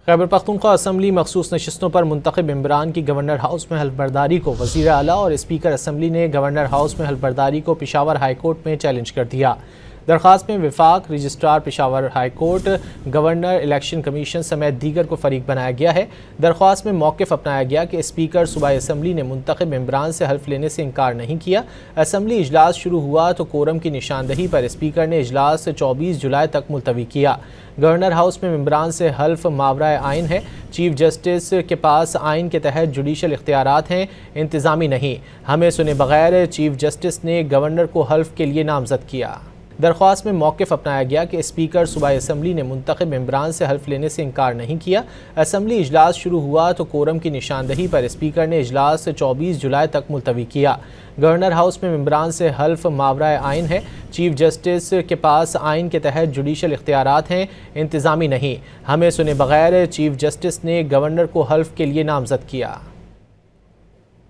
Khyber Pakhtunkhwa assembly मखसूस नशिस्तों पर मुंतखब मेंबरान की गवर्नर हाउस में हल्फबर्दारी को वज़ीर आला और स्पीकर असम्बली ने गवर्नर हाउस में हल्फबर्दारी को पेशावर हाई कोर्ट में चैलेंज कर दिया। दरख्वास्त में विफाक registrar Peshawar high court, governor, election commission समेत दीगर को फरीक बनाया गया है। दरख्वास्त में मौक़िफ़ अपनाया गया कि स्पीकर सूबाई असम्बली ने मुंतखब मेंबरान से हल्फ लेने से इनकार नहीं किया। असम्बली इजलास शुरू हुआ तो कोरम की निशानदही पर स्पीकर ने इजलास 24 जुलाई तक मुलतवी किया। गवर्नर हाउस में मेंबरान से हल्फ मावराए आइन है। चीफ जस्टिस के पास आइन के तहत जुडिशल इख्तियारात हैं, इंतज़ामी नहीं। हमें सुने बगैर चीफ जस्टिस ने गवर्नर को हल्फ के लिए नामजद किया। दरख्वास्त में मौक़िफ़ अपनाया गया कि स्पीकर सूबाई असम्बली ने मुंतखब मेंबरान से हल्फ लेने से इनकार नहीं किया। असम्बली इजलास शुरू हुआ तो कोरम की निशानदही पर स्पीकर ने इजलास 24 जुलाई तक मुलतवी किया। गवर्नर हाउस में मेंबरान से हल्फ मावराए आइन है। चीफ जस्टिस के पास आइन के तहत जुडिशल इख्तियारात हैं, इंतज़ामी नहीं। हमें सुने बगैर चीफ जस्टिस ने गवर्नर को हल्फ के लिए नामजद किया।